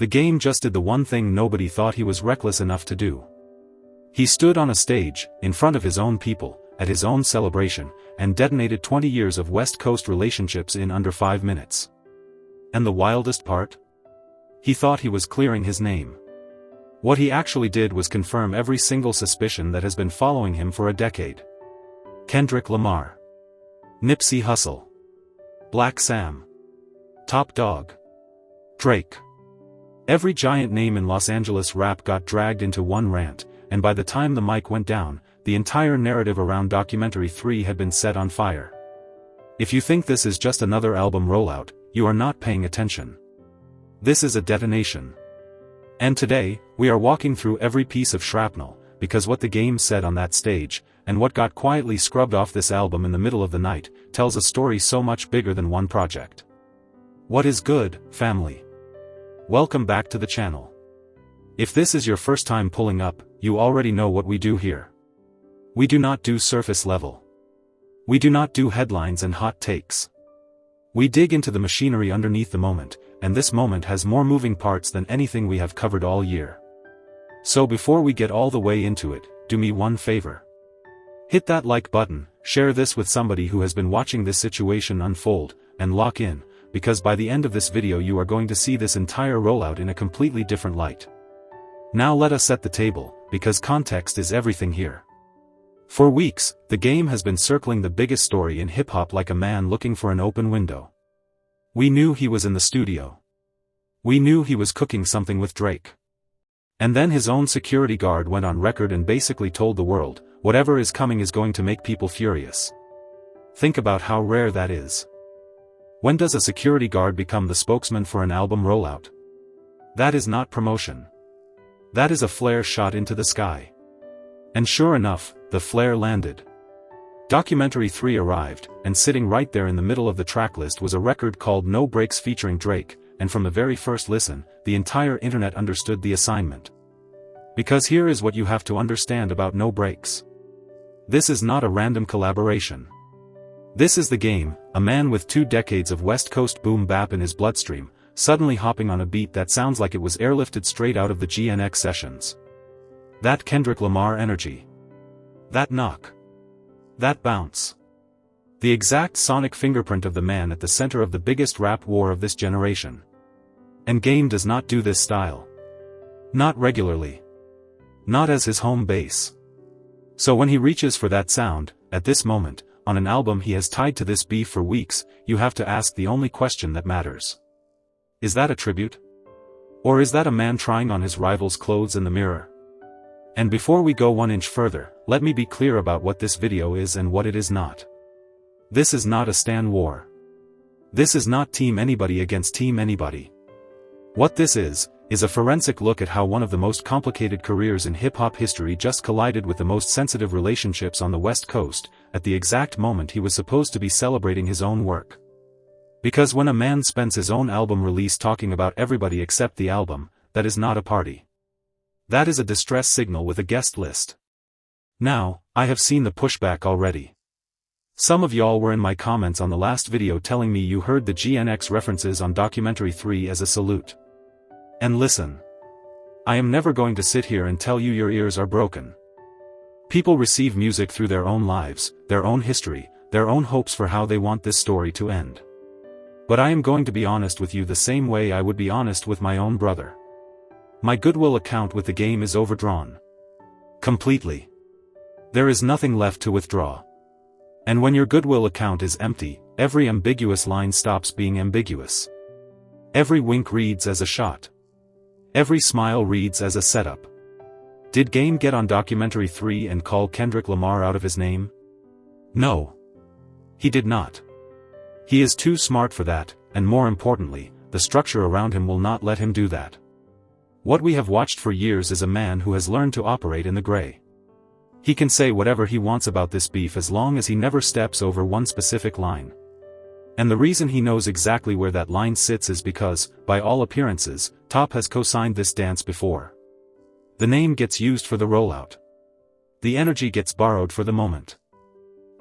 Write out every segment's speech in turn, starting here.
The game just did the one thing nobody thought he was reckless enough to do. He stood on a stage, in front of his own people, at his own celebration, and detonated 20 years of West Coast relationships in under 5 minutes. And the wildest part? He thought he was clearing his name. What he actually did was confirm every single suspicion that has been following him for a decade. Kendrick Lamar, Nipsey Hussle, Black Sam, Top Dawg, Drake. Every giant name in Los Angeles rap got dragged into one rant, and by the time the mic went down, the entire narrative around Documentary 3 had been set on fire. If you think this is just another album rollout, you are not paying attention. This is a detonation. And today, we are walking through every piece of shrapnel, because what the game said on that stage, and what got quietly scrubbed off this album in the middle of the night, tells a story so much bigger than one project. What is good, family? Welcome back to the channel. If this is your first time pulling up, you already know what we do here. We do not do surface level. We do not do headlines and hot takes. We dig into the machinery underneath the moment, and this moment has more moving parts than anything we have covered all year. So before we get all the way into it, do me one favor. Hit that like button, share this with somebody who has been watching this situation unfold, and lock in, because by the end of this video you are going to see this entire rollout in a completely different light. Now let us set the table, because context is everything here. For weeks, the game has been circling the biggest story in hip-hop like a man looking for an open window. We knew he was in the studio. We knew he was cooking something with Drake. And then his own security guard went on record and basically told the world, whatever is coming is going to make people furious. Think about how rare that is. When does a security guard become the spokesman for an album rollout? That is not promotion. That is a flare shot into the sky. And sure enough, the flare landed. Documentary 3 arrived, and sitting right there in the middle of the tracklist was a record called No Breaks featuring Drake, and from the very first listen, the entire internet understood the assignment. Because here is what you have to understand about No Breaks. This is not a random collaboration. This is the game, a man with 2 decades of West Coast boom bap in his bloodstream, suddenly hopping on a beat that sounds like it was airlifted straight out of the GNX sessions. That Kendrick Lamar energy. That knock. That bounce. The exact sonic fingerprint of the man at the center of the biggest rap war of this generation. And game does not do this style. Not regularly. Not as his home base. So when he reaches for that sound, at this moment, on an album he has tied to this beef for weeks, you have to ask the only question that matters. Is that a tribute? Or is that a man trying on his rival's clothes in the mirror? And before we go 1 inch further, let me be clear about what this video is and what it is not. This is not a stan war. This is not Team Anybody against Team Anybody. What this is a forensic look at how one of the most complicated careers in hip-hop history just collided with the most sensitive relationships on the West Coast, at the exact moment he was supposed to be celebrating his own work. Because when a man spends his own album release talking about everybody except the album, that is not a party. That is a distress signal with a guest list. Now, I have seen the pushback already. Some of y'all were in my comments on the last video telling me you heard the GNX references on Documentary 3 as a salute. And listen. I am never going to sit here and tell you your ears are broken. People receive music through their own lives, their own history, their own hopes for how they want this story to end. But I am going to be honest with you the same way I would be honest with my own brother. My goodwill account with the game is overdrawn. Completely. There is nothing left to withdraw. And when your goodwill account is empty, every ambiguous line stops being ambiguous. Every wink reads as a shot. Every smile reads as a setup. Did Game get on Documentary 3 and call Kendrick Lamar out of his name? No. He did not. He is too smart for that, and more importantly, the structure around him will not let him do that. What we have watched for years is a man who has learned to operate in the gray. He can say whatever he wants about this beef as long as he never steps over one specific line. And the reason he knows exactly where that line sits is because, by all appearances, Top has co-signed this dance before. The name gets used for the rollout. The energy gets borrowed for the moment.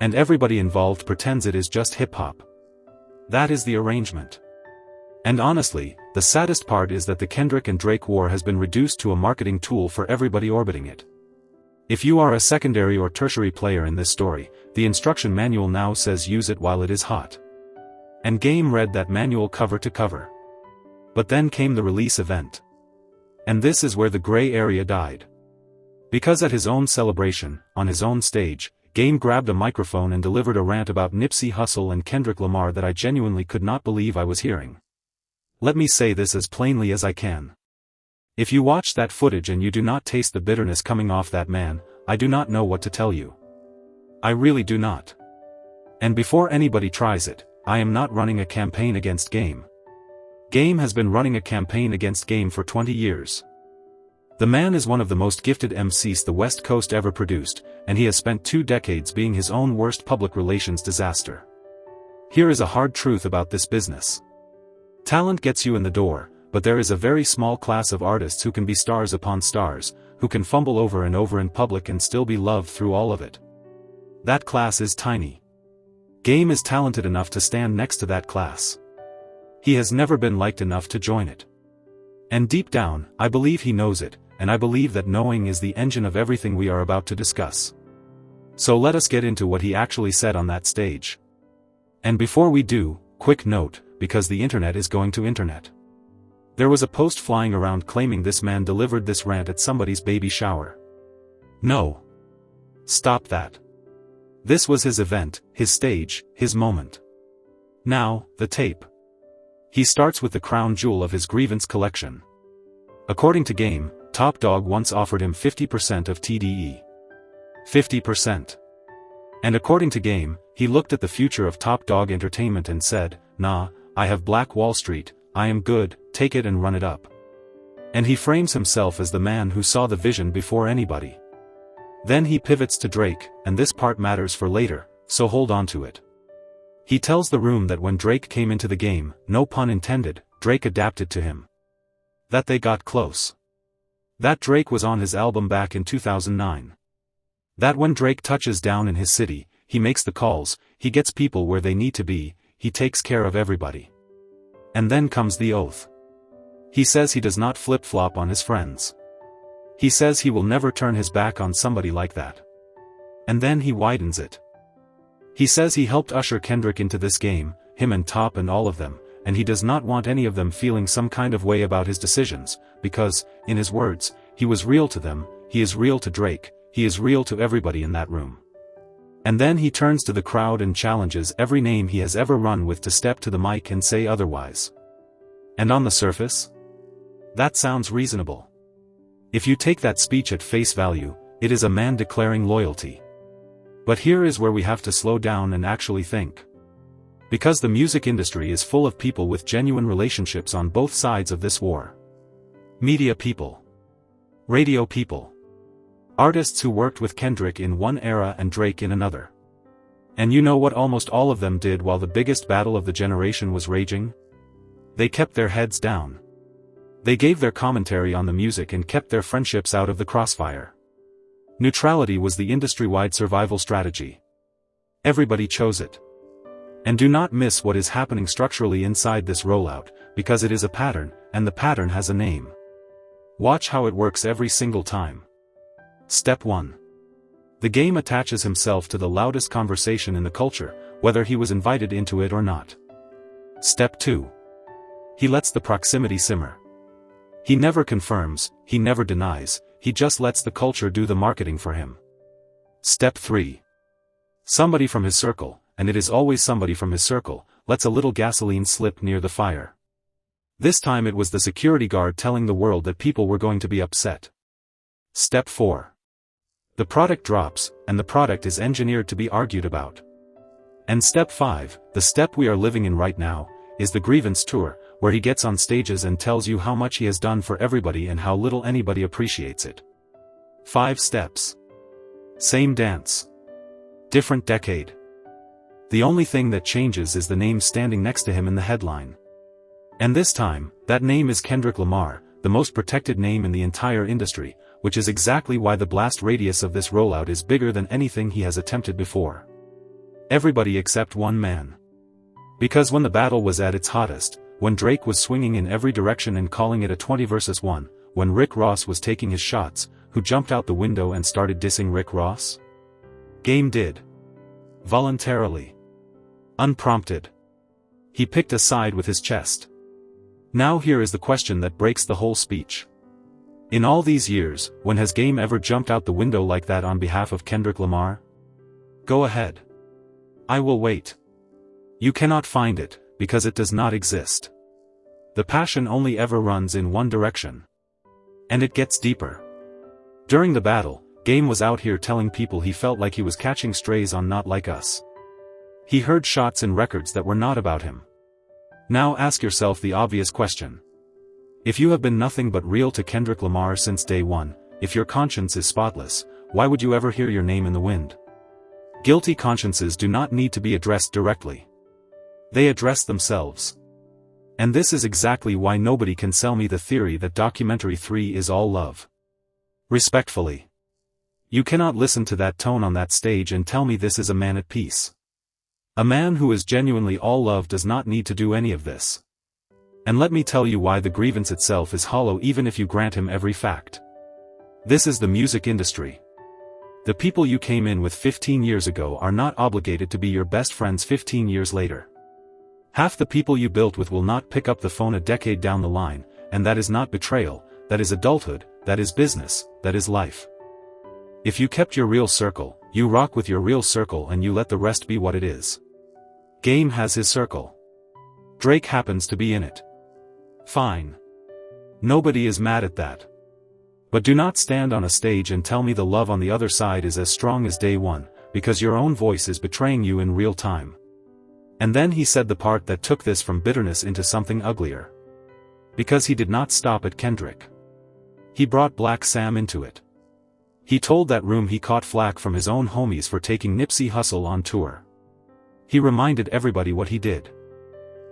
And everybody involved pretends it is just hip-hop. That is the arrangement. And honestly, the saddest part is that the Kendrick and Drake war has been reduced to a marketing tool for everybody orbiting it. If you are a secondary or tertiary player in this story, the instruction manual now says use it while it is hot. And Game read that manual cover to cover. But then came the release event. And this is where the gray area died. Because at his own celebration, on his own stage, Game grabbed a microphone and delivered a rant about Nipsey Hussle and Kendrick Lamar that I genuinely could not believe I was hearing. Let me say this as plainly as I can. If you watch that footage and you do not taste the bitterness coming off that man, I do not know what to tell you. I really do not. And before anybody tries it, I am not running a campaign against Game. Game has been running a campaign against Game for 20 years. The man is one of the most gifted MCs the West Coast ever produced, and he has spent 2 decades being his own worst public relations disaster. Here is a hard truth about this business. Talent gets you in the door, but there is a very small class of artists who can be stars upon stars, who can fumble over and over in public and still be loved through all of it. That class is tiny. Game is talented enough to stand next to that class. He has never been liked enough to join it. And deep down, I believe he knows it, and I believe that knowing is the engine of everything we are about to discuss. So let us get into what he actually said on that stage. And before we do, quick note, because the internet is going to internet. There was a post flying around claiming this man delivered this rant at somebody's baby shower. No. Stop that. This was his event, his stage, his moment. Now, the tape. He starts with the crown jewel of his grievance collection. According to Game, Top Dawg once offered him 50% of TDE. 50%. And according to Game, he looked at the future of Top Dawg Entertainment and said, "Nah, I have Black Wall Street, I am good, take it and run it up." And he frames himself as the man who saw the vision before anybody. Then he pivots to Drake, and this part matters for later, so hold on to it. He tells the room that when Drake came into the game, no pun intended, Drake adapted to him. That they got close. That Drake was on his album back in 2009. That when Drake touches down in his city, he makes the calls, he gets people where they need to be, he takes care of everybody. And then comes the oath. He says he does not flip-flop on his friends. He says he will never turn his back on somebody like that. And then he widens it. He says he helped usher Kendrick into this game, him and Top and all of them, and he does not want any of them feeling some kind of way about his decisions, because, in his words, he was real to them, he is real to Drake, he is real to everybody in that room. And then he turns to the crowd and challenges every name he has ever run with to step to the mic and say otherwise. And on the surface? That sounds reasonable. If you take that speech at face value, it is a man declaring loyalty. But here is where we have to slow down and actually think. Because the music industry is full of people with genuine relationships on both sides of this war. Media people. Radio people. Artists who worked with Kendrick in one era and Drake in another. And you know what almost all of them did while the biggest battle of the generation was raging? They kept their heads down. They gave their commentary on the music and kept their friendships out of the crossfire. Neutrality was the industry-wide survival strategy. Everybody chose it. And do not miss what is happening structurally inside this rollout, because it is a pattern, and the pattern has a name. Watch how it works every single time. Step 1. The Game attaches himself to the loudest conversation in the culture, whether he was invited into it or not. Step 2. He lets the proximity simmer. He never confirms, he never denies, he just lets the culture do the marketing for him. Step 3. Somebody from his circle, and it is always somebody from his circle, lets a little gasoline slip near the fire. This time it was the security guard telling the world that people were going to be upset. Step 4. The product drops, and the product is engineered to be argued about. And step 5, the step we are living in right now, is the grievance tour, where he gets on stages and tells you how much he has done for everybody and how little anybody appreciates it. 5 steps. Same dance. Different decade. The only thing that changes is the name standing next to him in the headline. And this time, that name is Kendrick Lamar, the most protected name in the entire industry, which is exactly why the blast radius of this rollout is bigger than anything he has attempted before. Everybody except one man. Because when the battle was at its hottest, when Drake was swinging in every direction and calling it a 20 versus 1, when Rick Ross was taking his shots, who jumped out the window and started dissing Rick Ross? Game did. Voluntarily. Unprompted. He picked a side with his chest. Now here is the question that breaks the whole speech. In all these years, when has Game ever jumped out the window like that on behalf of Kendrick Lamar? Go ahead. I will wait. You cannot find it, because it does not exist. The passion only ever runs in one direction. And it gets deeper. During the battle, Game was out here telling people he felt like he was catching strays on Not Like Us. He heard shots in records that were not about him. Now ask yourself the obvious question. If you have been nothing but real to Kendrick Lamar since day one, if your conscience is spotless, why would you ever hear your name in the wind? Guilty consciences do not need to be addressed directly. They address themselves. And this is exactly why nobody can sell me the theory that documentary 3 is all love. Respectfully. You cannot listen to that tone on that stage and tell me this is a man at peace. A man who is genuinely all love does not need to do any of this. And let me tell you why the grievance itself is hollow even if you grant him every fact. This is the music industry. The people you came in with 15 years ago are not obligated to be your best friends 15 years later. Half the people you built with will not pick up the phone a decade down the line, and that is not betrayal, that is adulthood, that is business, that is life. If you kept your real circle, you rock with your real circle and you let the rest be what it is. Game has his circle. Drake happens to be in it. Fine. Nobody is mad at that. But do not stand on a stage and tell me the love on the other side is as strong as day one, because your own voice is betraying you in real time. And then he said the part that took this from bitterness into something uglier. Because he did not stop at Kendrick. He brought Black Sam into it. He told that room he caught flack from his own homies for taking Nipsey Hussle on tour. He reminded everybody what he did.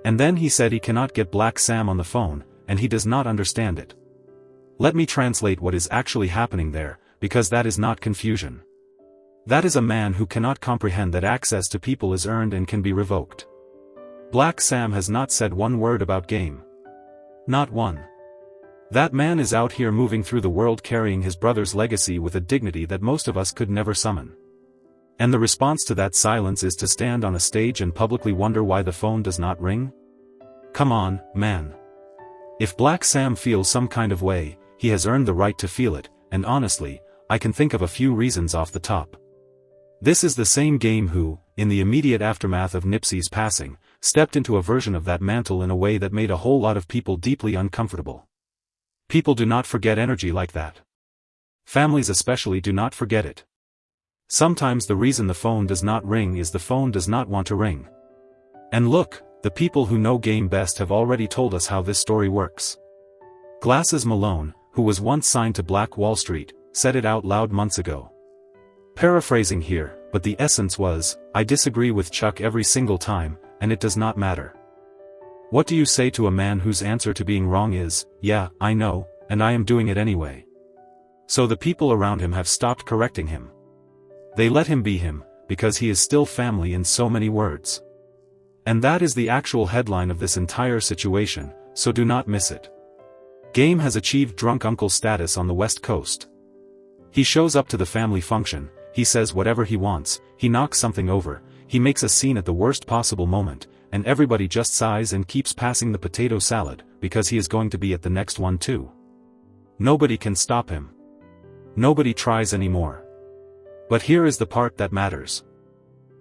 And then he said he cannot get Black Sam on the phone, and he does not understand it. Let me translate what is actually happening there, because that is not confusion. That is a man who cannot comprehend that access to people is earned and can be revoked. Black Sam has not said one word about Game. Not one. That man is out here moving through the world carrying his brother's legacy with a dignity that most of us could never summon. And the response to that silence is to stand on a stage and publicly wonder why the phone does not ring? Come on, man. If Black Sam feels some kind of way, he has earned the right to feel it, and honestly, I can think of a few reasons off the top. This is the same Game who, in the immediate aftermath of Nipsey's passing, stepped into a version of that mantle in a way that made a whole lot of people deeply uncomfortable. People do not forget energy like that. Families especially do not forget it. Sometimes the reason the phone does not ring is the phone does not want to ring. And look, the people who know Game best have already told us how this story works. Glasses Malone, who was once signed to Black Wall Street, said it out loud months ago. Paraphrasing here, but the essence was, I disagree with Chike every single time, and it does not matter. What do you say to a man whose answer to being wrong is, yeah, I know, and I am doing it anyway? So the people around him have stopped correcting him. They let him be him, because he is still family in so many words. And that is the actual headline of this entire situation, so do not miss it. Game has achieved drunk uncle status on the West Coast. He shows up to the family function, he says whatever he wants, he knocks something over, he makes a scene at the worst possible moment, and everybody just sighs and keeps passing the potato salad, because he is going to be at the next one too. Nobody can stop him. Nobody tries anymore. But here is the part that matters.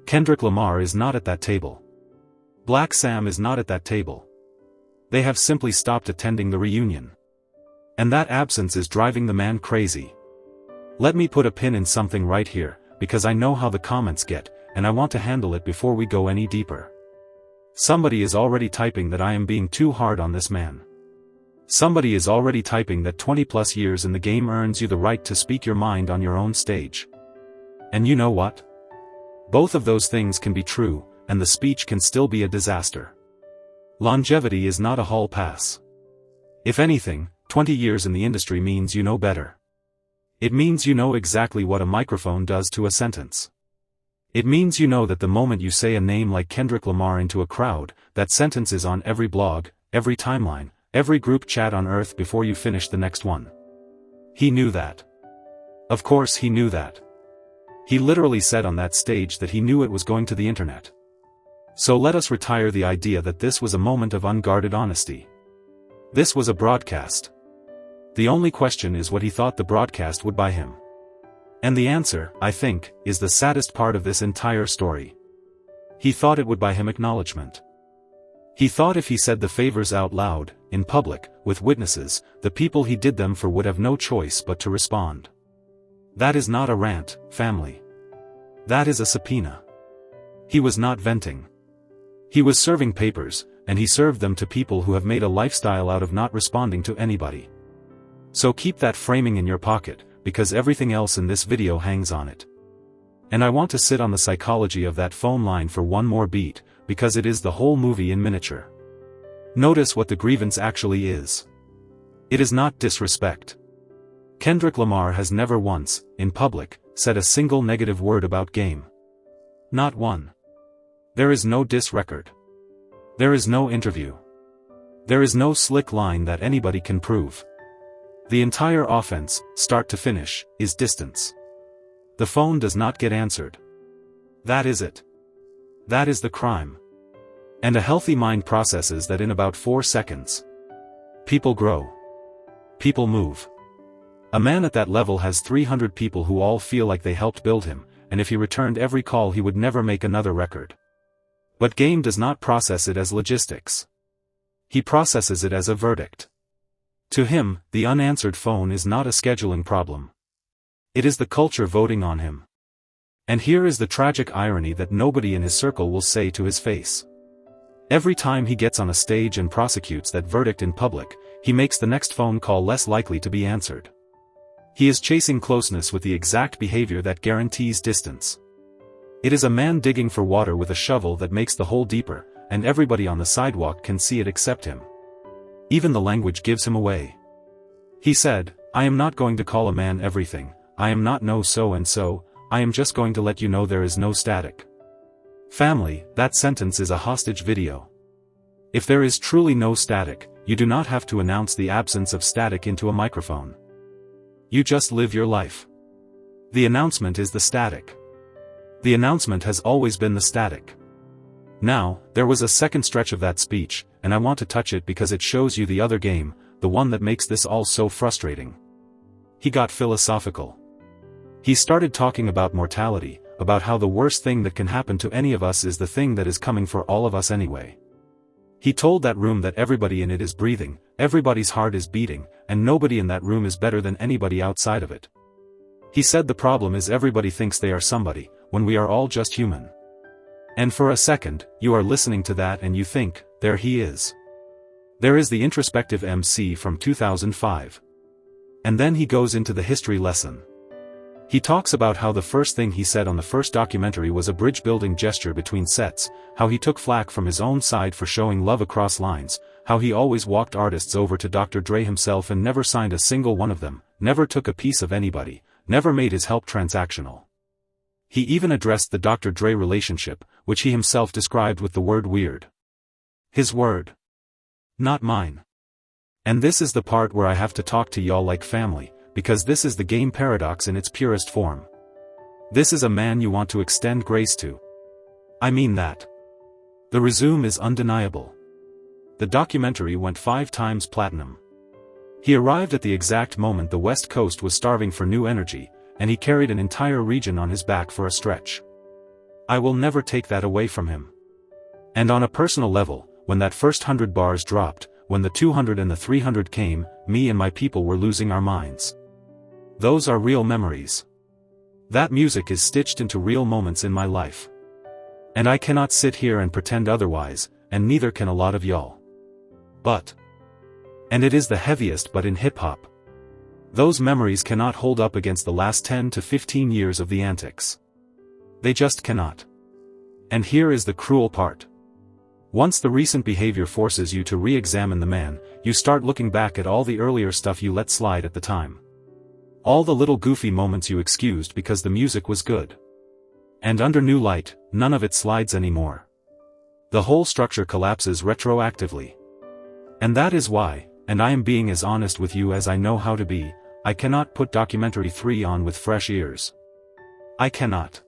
Kendrick Lamar is not at that table. Black Sam is not at that table. They have simply stopped attending the reunion. And that absence is driving the man crazy. Let me put a pin in something right here, because I know how the comments get, and I want to handle it before we go any deeper. Somebody is already typing that I am being too hard on this man. Somebody is already typing that 20+ years in the game earns you the right to speak your mind on your own stage. And you know what? Both of those things can be true, and the speech can still be a disaster. Longevity is not a hall pass. If anything, 20 years in the industry means you know better. It means you know exactly what a microphone does to a sentence. It means you know that the moment you say a name like Kendrick Lamar into a crowd, that sentence is on every blog, every timeline, every group chat on Earth before you finish the next one. He knew that. Of course he knew that. He literally said on that stage that he knew it was going to the internet. So let us retire the idea that this was a moment of unguarded honesty. This was a broadcast. The only question is what he thought the broadcast would buy him. And the answer, I think, is the saddest part of this entire story. He thought it would buy him acknowledgement. He thought if he said the favors out loud, in public, with witnesses, the people he did them for would have no choice but to respond. That is not a rant, family. That is a subpoena. He was not venting. He was serving papers, and he served them to people who have made a lifestyle out of not responding to anybody. So keep that framing in your pocket, because everything else in this video hangs on it. And I want to sit on the psychology of that phone line for one more beat, because it is the whole movie in miniature. Notice what the grievance actually is. It is not disrespect. Kendrick Lamar has never once, in public, said a single negative word about Game. Not one. There is no diss record. There is no interview. There is no slick line that anybody can prove. The entire offense, start to finish, is distance. The phone does not get answered. That is it. That is the crime. And a healthy mind processes that in about 4 seconds. People grow. People move. A man at that level has 300 people who all feel like they helped build him, and if he returned every call he would never make another record. But Game does not process it as logistics. He processes it as a verdict. To him, the unanswered phone is not a scheduling problem. It is the culture voting on him. And here is the tragic irony that nobody in his circle will say to his face. Every time he gets on a stage and prosecutes that verdict in public, he makes the next phone call less likely to be answered. He is chasing closeness with the exact behavior that guarantees distance. It is a man digging for water with a shovel that makes the hole deeper, and everybody on the sidewalk can see it except him. Even the language gives him away. He said, "I am not going to call a man everything, I am not no so-and-so, I am just going to let you know there is no static." Family, that sentence is a hostage video. If there is truly no static, you do not have to announce the absence of static into a microphone. You just live your life. The announcement is the static. The announcement has always been the static. Now, there was a second stretch of that speech, and I want to touch it because it shows you the other game, the one that makes this all so frustrating. He got philosophical. He started talking about mortality, about how the worst thing that can happen to any of us is the thing that is coming for all of us anyway. He told that room that everybody in it is breathing, everybody's heart is beating, and nobody in that room is better than anybody outside of it. He said the problem is everybody thinks they are somebody, when we are all just human. And for a second, you are listening to that and you think, there he is. There is the introspective MC from 2005. And then he goes into the history lesson. He talks about how the first thing he said on the first documentary was a bridge-building gesture between sets, how he took flack from his own side for showing love across lines, how he always walked artists over to Dr. Dre himself and never signed a single one of them, never took a piece of anybody, never made his help transactional. He even addressed the Dr. Dre relationship, which he himself described with the word weird. His word. Not mine. And this is the part where I have to talk to y'all like family, because this is the Game paradox in its purest form. This is a man you want to extend grace to. I mean that. The resume is undeniable. The documentary went 5 times platinum. He arrived at the exact moment the West Coast was starving for new energy, and he carried an entire region on his back for a stretch. I will never take that away from him. And on a personal level, when that first 100 bars dropped, when the 200 and the 300 came, me and my people were losing our minds. Those are real memories. That music is stitched into real moments in my life. And I cannot sit here and pretend otherwise, and neither can a lot of y'all. But. And it is the heaviest but in hip-hop. Those memories cannot hold up against the last 10 to 15 years of the antics. They just cannot. And here is the cruel part. Once the recent behavior forces you to re-examine the man, you start looking back at all the earlier stuff you let slide at the time. All the little goofy moments you excused because the music was good. And under new light, none of it slides anymore. The whole structure collapses retroactively. And that is why, and I am being as honest with you as I know how to be, I cannot put Documentary 3 on with fresh ears. I cannot.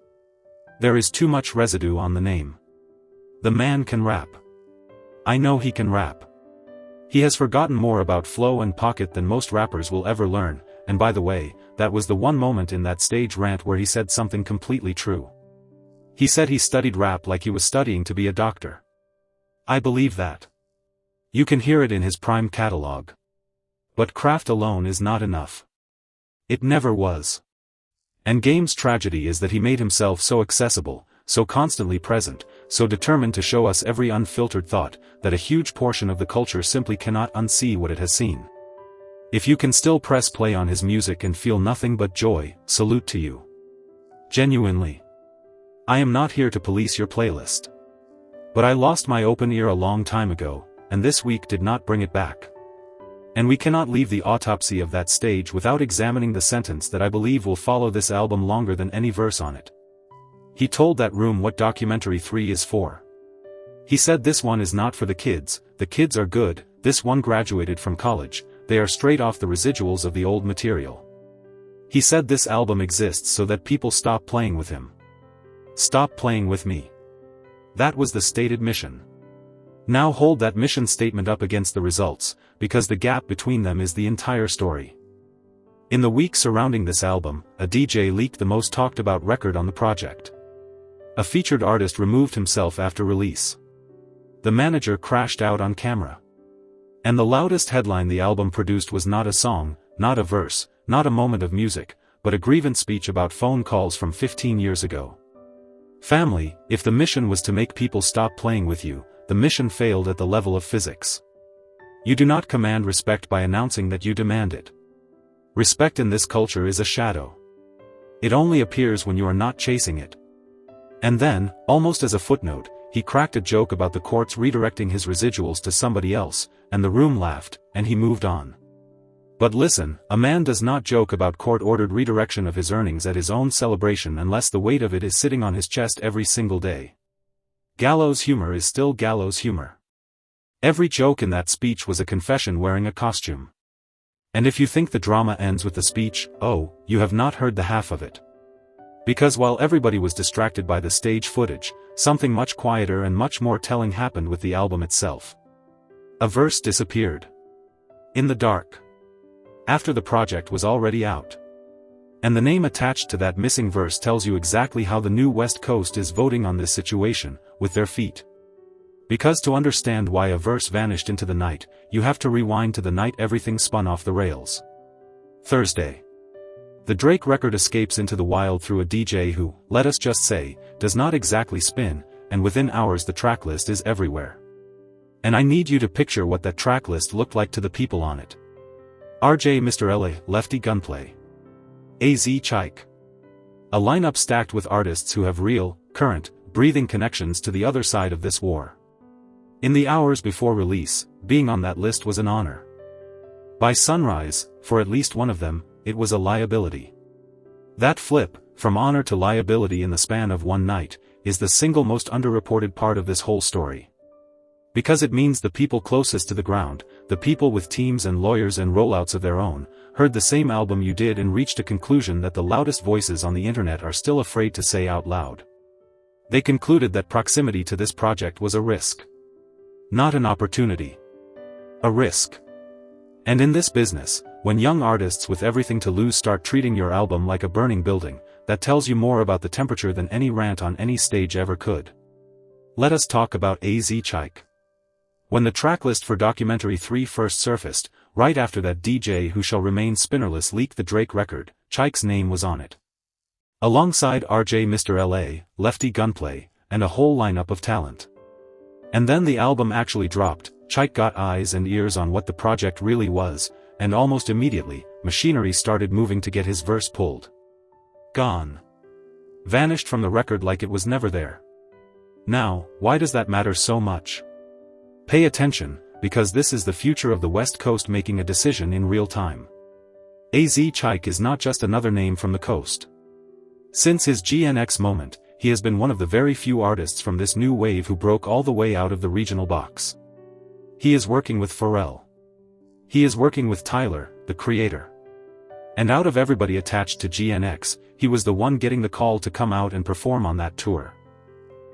There is too much residue on the name. The man can rap. I know he can rap. He has forgotten more about flow and pocket than most rappers will ever learn, and by the way, that was the one moment in that stage rant where he said something completely true. He said he studied rap like he was studying to be a doctor. I believe that. You can hear it in his prime catalog. But craft alone is not enough. It never was. And Game's tragedy is that he made himself so accessible, so constantly present, so determined to show us every unfiltered thought, that a huge portion of the culture simply cannot unsee what it has seen. If you can still press play on his music and feel nothing but joy, salute to you. Genuinely. I am not here to police your playlist. But I lost my open ear a long time ago, and this week did not bring it back. And we cannot leave the autopsy of that stage without examining the sentence that I believe will follow this album longer than any verse on it. He told that room what Documentary 3 is for. He said this one is not for the kids are good, this one graduated from college, they are straight off the residuals of the old material. He said this album exists so that people stop playing with him. Stop playing with me. That was the stated mission. Now hold that mission statement up against the results, because the gap between them is the entire story. In the week surrounding this album, a DJ leaked the most talked about record on the project. A featured artist removed himself after release. The manager crashed out on camera. And the loudest headline the album produced was not a song, not a verse, not a moment of music, but a grievance speech about phone calls from 15 years ago. Family, if the mission was to make people stop playing with you, the mission failed at the level of physics. You do not command respect by announcing that you demand it. Respect in this culture is a shadow. It only appears when you are not chasing it. And then, almost as a footnote, he cracked a joke about the courts redirecting his residuals to somebody else, and the room laughed, and he moved on. But listen, a man does not joke about court-ordered redirection of his earnings at his own celebration unless the weight of it is sitting on his chest every single day. Gallows humor is still gallows humor. Every joke in that speech was a confession wearing a costume. And if you think the drama ends with the speech, oh, you have not heard the half of it. Because while everybody was distracted by the stage footage, something much quieter and much more telling happened with the album itself. A verse disappeared. In the dark. After the project was already out. And the name attached to that missing verse tells you exactly how the new West Coast is voting on this situation, with their feet. Because to understand why a verse vanished into the night, you have to rewind to the night everything spun off the rails. Thursday. The Drake record escapes into the wild through a DJ who, let us just say, does not exactly spin, and within hours the tracklist is everywhere. And I need you to picture what that tracklist looked like to the people on it. RJ Mr. LA, Lefty Gunplay. AZ Chike. A lineup stacked with artists who have real, current, breathing connections to the other side of this war. In the hours before release, being on that list was an honor. By sunrise, for at least one of them, it was a liability. That flip, from honor to liability in the span of one night, is the single most underreported part of this whole story. Because it means the people closest to the ground, the people with teams and lawyers and rollouts of their own, heard the same album you did and reached a conclusion that the loudest voices on the internet are still afraid to say out loud. They concluded that proximity to this project was a risk. Not an opportunity. A risk. And in this business, when young artists with everything to lose start treating your album like a burning building, that tells you more about the temperature than any rant on any stage ever could. Let us talk about AZ Chike. When the tracklist for Documentary 3 first surfaced, right after that DJ Who Shall Remain Spinnerless leaked the Drake record, Chike's name was on it. Alongside RJ Mr. LA, Lefty Gunplay, and a whole lineup of talent. And then the album actually dropped, Chike got eyes and ears on what the project really was, and almost immediately, machinery started moving to get his verse pulled. Gone. Vanished from the record like it was never there. Now, why does that matter so much? Pay attention, because this is the future of the West Coast making a decision in real time. AZ Chike is not just another name from the coast. Since his GNX moment, he has been one of the very few artists from this new wave who broke all the way out of the regional box. He is working with Pharrell. He is working with Tyler, the creator. And out of everybody attached to GNX, he was the one getting the call to come out and perform on that tour.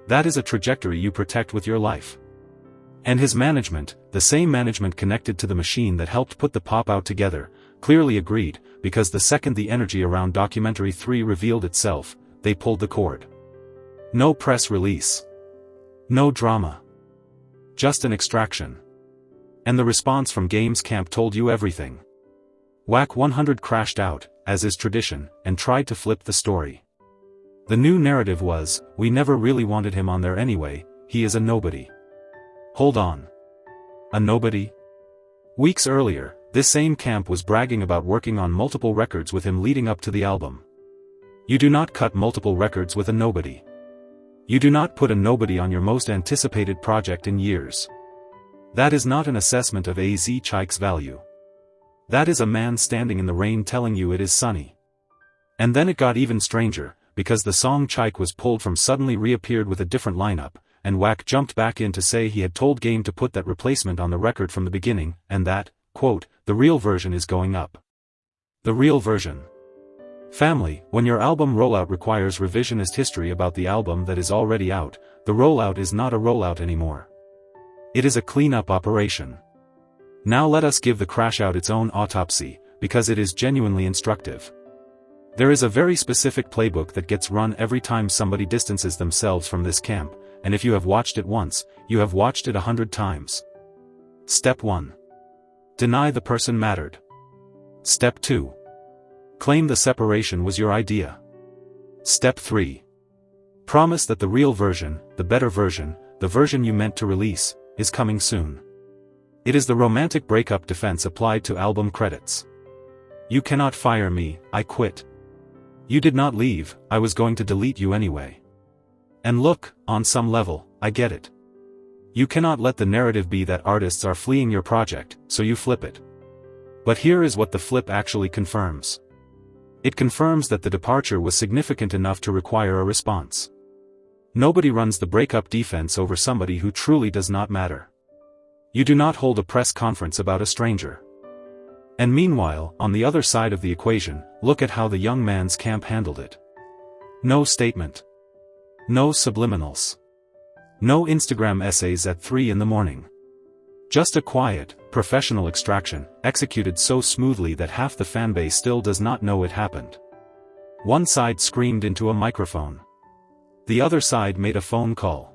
That is a trajectory you protect with your life. And his management, the same management connected to the machine that helped put the pop out together, clearly agreed, because the second the energy around Documentary 3 revealed itself, they pulled the cord. No press release. No drama. Just an extraction. And the response from Games Camp told you everything. Wack 100 crashed out, as is tradition, and tried to flip the story. The new narrative was, we never really wanted him on there anyway, he is a nobody. Hold on. A nobody? Weeks earlier, this same camp was bragging about working on multiple records with him leading up to the album. You do not cut multiple records with a nobody. You do not put a nobody on your most anticipated project in years. That is not an assessment of AZ Chike's value. That is a man standing in the rain telling you it is sunny. And then it got even stranger, because the song Chike was pulled from suddenly reappeared with a different lineup, and Wack jumped back in to say he had told Game to put that replacement on the record from the beginning, and that, quote, the real version is going up. The real version. Family, when your album rollout requires revisionist history about the album that is already out, the rollout is not a rollout anymore. It is a cleanup operation. Now let us give the crash out its own autopsy, because it is genuinely instructive. There is a very specific playbook that gets run every time somebody distances themselves from this camp, and if you have watched it once, you have watched it 100 times. Step 1. Deny the person mattered. Step 2. Claim the separation was your idea. Step 3. Promise that the real version, the better version, the version you meant to release, is coming soon. It is the romantic breakup defense applied to album credits. You cannot fire me, I quit. You did not leave, I was going to delete you anyway. And look, on some level, I get it. You cannot let the narrative be that artists are fleeing your project, so you flip it. But here is what the flip actually confirms. It confirms that the departure was significant enough to require a response. Nobody runs the breakup defense over somebody who truly does not matter. You do not hold a press conference about a stranger. And meanwhile, on the other side of the equation, look at how the young man's camp handled it. No statement. No subliminals. No Instagram essays at 3 in the morning. Just a quiet, professional extraction, executed so smoothly that half the fanbase still does not know it happened. One side screamed into a microphone. The other side made a phone call.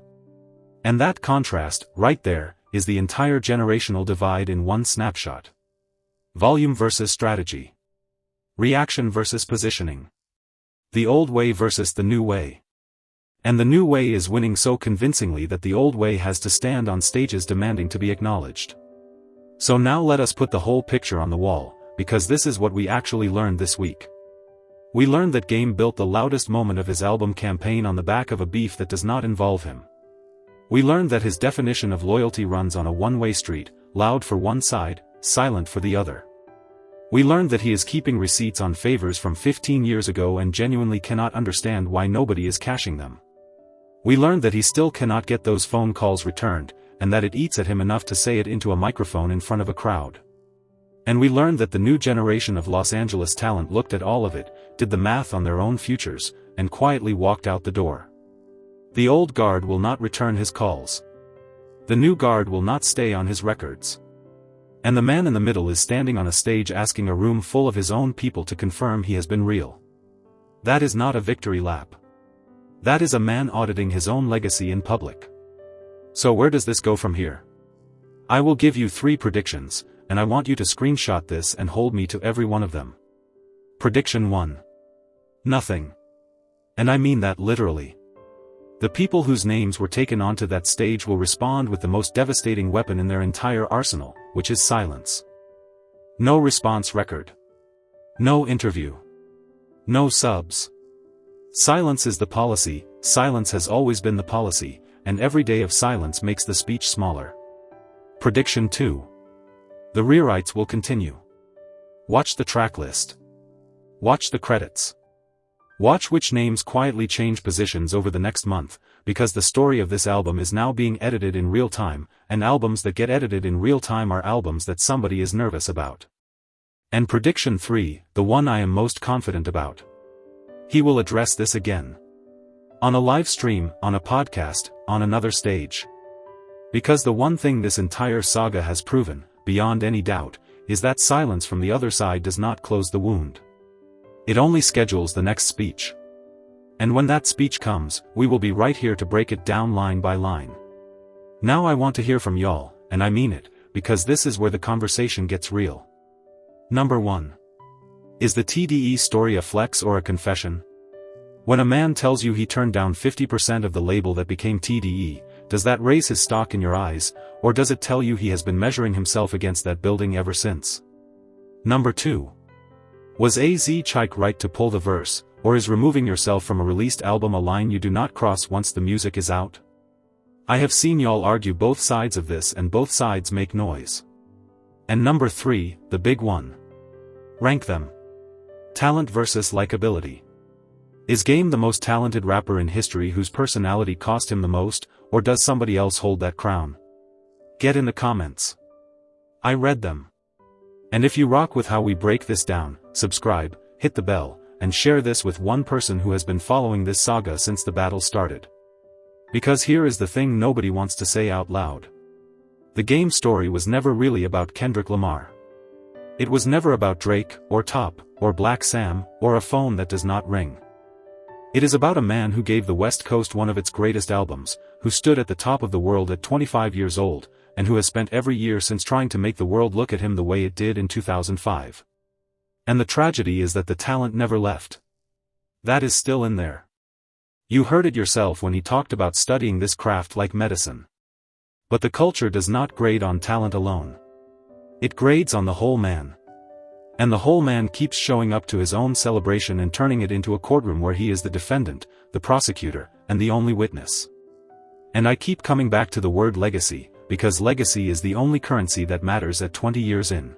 And that contrast, right there, is the entire generational divide in one snapshot. Volume versus strategy. Reaction versus positioning. The old way versus the new way. And the new way is winning so convincingly that the old way has to stand on stages demanding to be acknowledged. So now let us put the whole picture on the wall, because this is what we actually learned this week. We learned that Game built the loudest moment of his album campaign on the back of a beef that does not involve him. We learned that his definition of loyalty runs on a one-way street, loud for one side, silent for the other. We learned that he is keeping receipts on favors from 15 years ago and genuinely cannot understand why nobody is cashing them. We learned that he still cannot get those phone calls returned, and that it eats at him enough to say it into a microphone in front of a crowd. And we learned that the new generation of Los Angeles talent looked at all of it, did the math on their own futures, and quietly walked out the door. The old guard will not return his calls. The new guard will not stay on his records. And the man in the middle is standing on a stage asking a room full of his own people to confirm he has been real. That is not a victory lap. That is a man auditing his own legacy in public. So where does this go from here? I will give you 3 predictions, and I want you to screenshot this and hold me to every one of them. Prediction 1. Nothing. And I mean that literally. The people whose names were taken onto that stage will respond with the most devastating weapon in their entire arsenal, which is silence. No response record. No interview. No subs. Silence is the policy, silence has always been the policy, and every day of silence makes the speech smaller. Prediction 2. The rewrites will continue. Watch the track list. Watch the credits. Watch which names quietly change positions over the next month, because the story of this album is now being edited in real time, and albums that get edited in real time are albums that somebody is nervous about. And prediction 3, the one I am most confident about. He will address this again. On a live stream, on a podcast, on another stage. Because the one thing this entire saga has proven, beyond any doubt, is that silence from the other side does not close the wound. It only schedules the next speech. And when that speech comes, we will be right here to break it down line by line. Now I want to hear from y'all, and I mean it, because this is where the conversation gets real. Number 1. Is the TDE story a flex or a confession? When a man tells you he turned down 50% of the label that became TDE, does that raise his stock in your eyes, or does it tell you he has been measuring himself against that building ever since? Number 2. Was AZ Chike right to pull the verse, or is removing yourself from a released album a line you do not cross once the music is out? I have seen y'all argue both sides of this and both sides make noise. And number 3, the big one. Rank them. Talent versus likability. Is Game the most talented rapper in history whose personality cost him the most, or does somebody else hold that crown? Get in the comments. I read them. And if you rock with how we break this down, subscribe, hit the bell, and share this with one person who has been following this saga since the battle started. Because here is the thing nobody wants to say out loud. The Game story was never really about Kendrick Lamar. It was never about Drake, or Top, or Black Sam, or a phone that does not ring. It is about a man who gave the West Coast one of its greatest albums, who stood at the top of the world at 25 years old, and who has spent every year since trying to make the world look at him the way it did in 2005. And the tragedy is that the talent never left. That is still in there. You heard it yourself when he talked about studying this craft like medicine. But the culture does not grade on talent alone. It grades on the whole man. And the whole man keeps showing up to his own celebration and turning it into a courtroom where he is the defendant, the prosecutor, and the only witness. And I keep coming back to the word legacy, because legacy is the only currency that matters at 20 years in.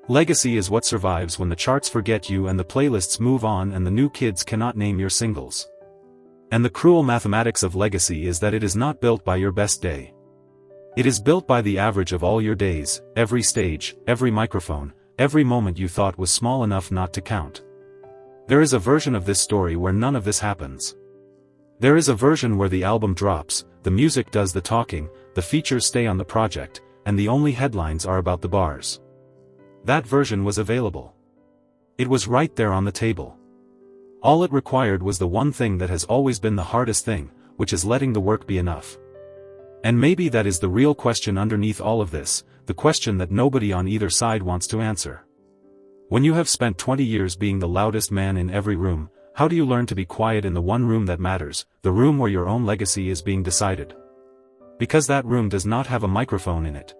Legacy is what survives when the charts forget you and the playlists move on and the new kids cannot name your singles. And the cruel mathematics of legacy is that it is not built by your best day. It is built by the average of all your days, every stage, every microphone, every moment you thought was small enough not to count. There is a version of this story where none of this happens. There is a version where the album drops, the music does the talking, the features stay on the project, and the only headlines are about the bars. That version was available. It was right there on the table. All it required was the one thing that has always been the hardest thing, which is letting the work be enough. And maybe that is the real question underneath all of this, the question that nobody on either side wants to answer. When you have spent 20 years being the loudest man in every room, how do you learn to be quiet in the one room that matters, the room where your own legacy is being decided? Because that room does not have a microphone in it.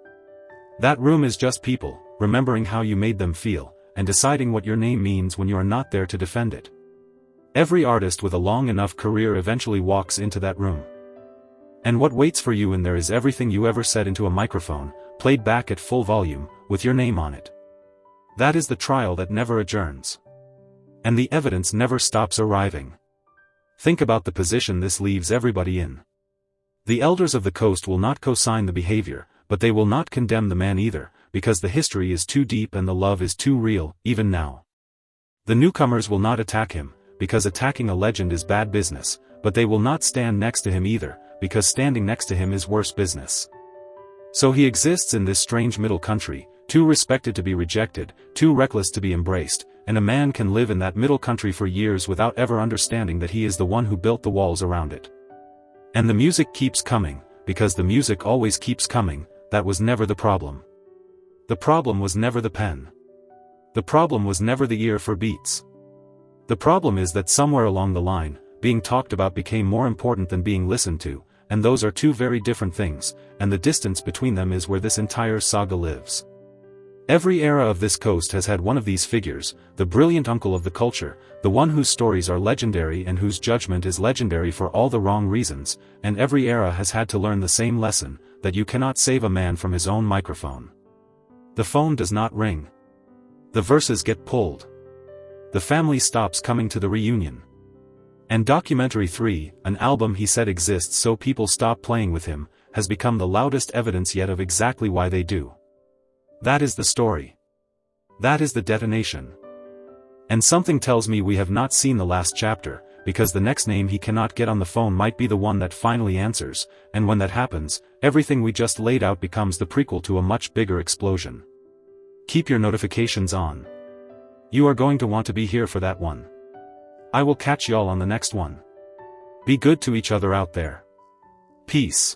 That room is just people, remembering how you made them feel, and deciding what your name means when you are not there to defend it. Every artist with a long enough career eventually walks into that room. And what waits for you in there is everything you ever said into a microphone, played back at full volume, with your name on it. That is the trial that never adjourns. And the evidence never stops arriving. Think about the position this leaves everybody in. The elders of the coast will not co-sign the behavior, but they will not condemn the man either, because the history is too deep and the love is too real, even now. The newcomers will not attack him, because attacking a legend is bad business, but they will not stand next to him either, because standing next to him is worse business. So he exists in this strange middle country, too respected to be rejected, too reckless to be embraced, and a man can live in that middle country for years without ever understanding that he is the one who built the walls around it. And the music keeps coming, because the music always keeps coming. That was never the problem. The problem was never the pen. The problem was never the ear for beats. The problem is that somewhere along the line, being talked about became more important than being listened to, and those are two very different things, and the distance between them is where this entire saga lives. Every era of this coast has had one of these figures, the brilliant uncle of the culture, the one whose stories are legendary and whose judgment is legendary for all the wrong reasons, and every era has had to learn the same lesson, that you cannot save a man from his own microphone. The phone does not ring. The verses get pulled. The family stops coming to the reunion. And Documentary 3, an album he said exists so people stop playing with him, has become the loudest evidence yet of exactly why they do. That is the story. That is the detonation. And something tells me we have not seen the last chapter, because the next name he cannot get on the phone might be the one that finally answers, and when that happens, everything we just laid out becomes the prequel to a much bigger explosion. Keep your notifications on. You are going to want to be here for that one. I will catch y'all on the next one. Be good to each other out there. Peace.